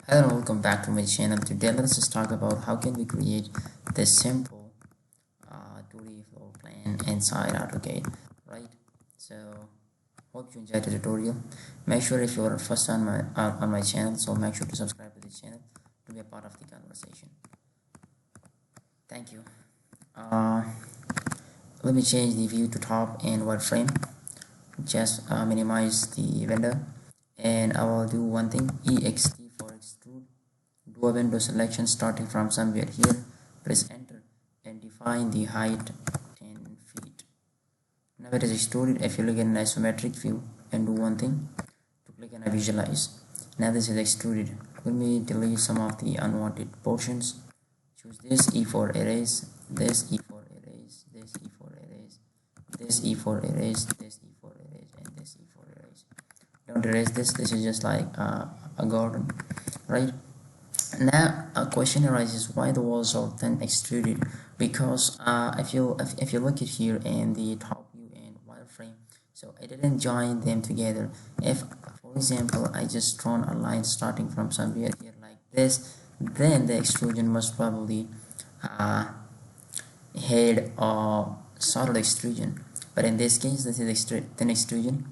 Hello and welcome back to my channel. Today let's just talk about how can we create this simple 2D floor plan inside AutoCAD, right? So hope you enjoyed the tutorial. Make sure if you're first on my channel, so make sure to subscribe to the channel to be a part of the conversation. Thank you. Let me change the view to top and wireframe. Just minimize the window, and I will do one thing: ext for extrude. Do a window selection starting from somewhere here, press enter and define the height 10 feet. Now it is extruded. If you look at an isometric view and do one thing, to click on a visualize. Now this is extruded. Let me delete some of the unwanted portions. Choose this E for erase, this E for erase, this E for erase, this E for erase, this E for erase, and this E for erase. Don't erase this is just like a garden, right? Now a question arises: why the walls are then extruded? Because if you look at here in the top view and wireframe, so I didn't join them together. If for example I just drawn a line starting from somewhere here like this, then the extrusion must probably head or solid extrusion. But in this case, this is thin extrusion.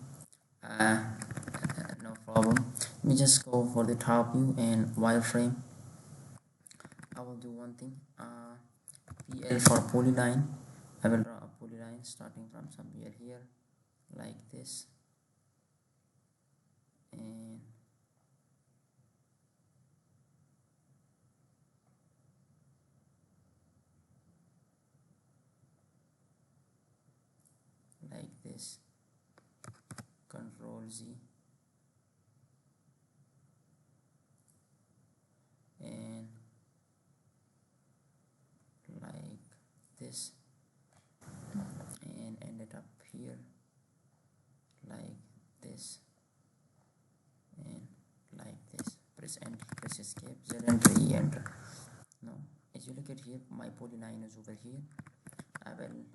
No problem. Let me just go for the top view and wireframe. I will do one thing. PL for polyline. I will draw a polyline starting from somewhere here like this, and like this. Control Z, and like this, and end it up here like this, and like this. Press enter, press escape, Z enter, E enter. Now as you look at here, my polyline is over here. I will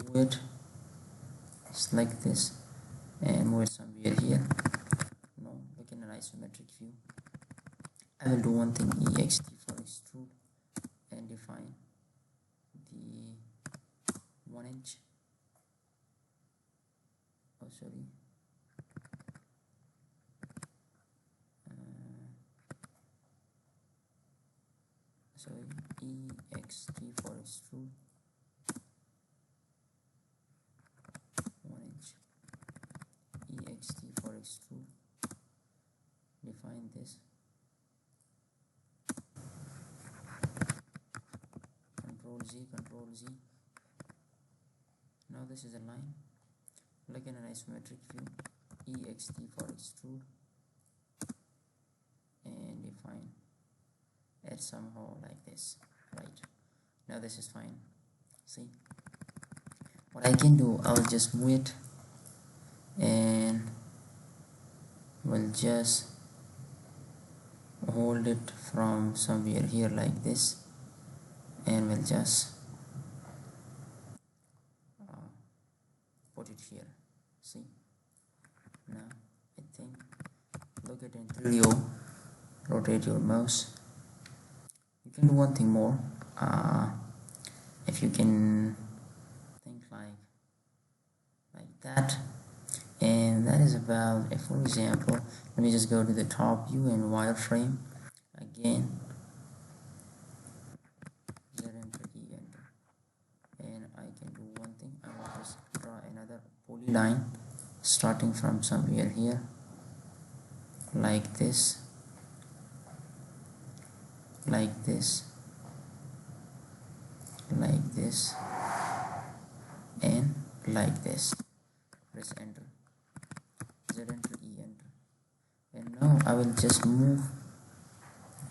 move it select this and move it somewhere here. No, look in an isometric view. I will do one thing: ext for extrude and define the 1 inch. Oh, sorry. Ext for extrude 1 inch. Ext for extrude. Define this. Control Z, Control Z. Now this is a line. Look in an isometric view. Ext for extrude and define it somehow like this, right? Now this is fine. See what I can do? I'll just move it and we'll just hold it from somewhere here like this, and we'll just put it here. See, now I think, look at it until you rotate your mouse. You can do one thing more. If you can think like that, and that is about it. For example, let me just go to the top view and wireframe again. Z enter, E enter, and I can do one thing. I will just draw another polyline starting from somewhere here like this, like this, like this, and like this. Press enter, Z enter, E enter, and now I will just move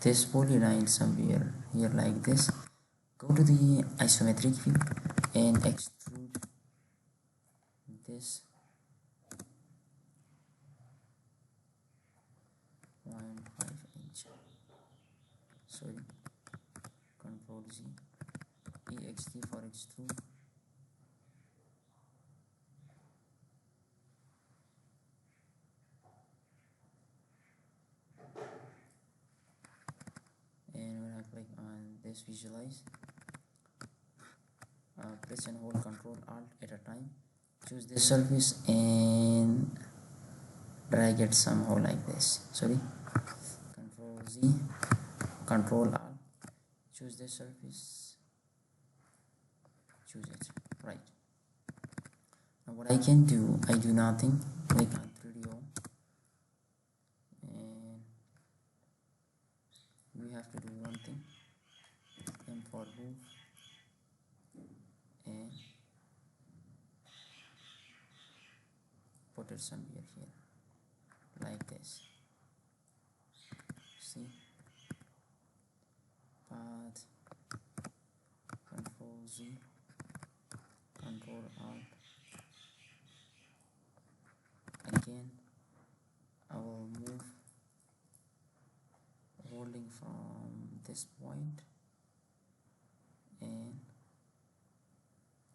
this polyline somewhere here like this. Go to the isometric view and extrude this 0.5 inch. Sorry, Control Z, ext for extrude this visualize. Press and hold Control Alt at a time, choose this surface and drag it somehow like this. Sorry, Control Z, Control Alt, choose this surface, choose it. Right, now what I can do, I do nothing, click on 3D, and we have to do one thing, M for move, and put it somewhere here like this. See, path, Control Z, Control Alt. Again, I will move holding from this point and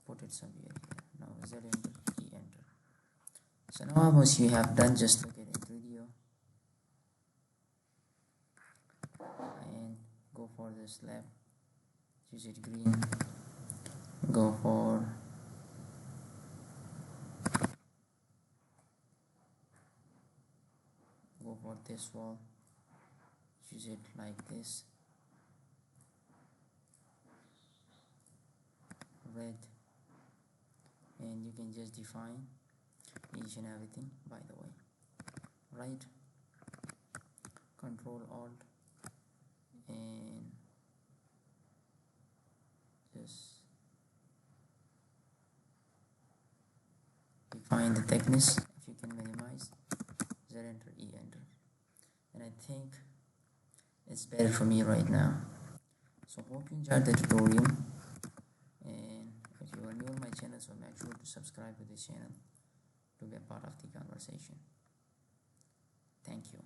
put it somewhere here. Now Z enter, E enter. So now almost you have done. Just look at it video and go for the slab, choose it green, go for this wall, choose it like this, red, and you can just define each and everything by the way. Right, Control Alt and just define the thickness. If you can minimize, Z enter, E enter, and I think it's better for me right now. So hope you enjoyed the tutorial, and if you are new on my channel, so make sure to subscribe to this channel to be a part of the conversation. Thank you.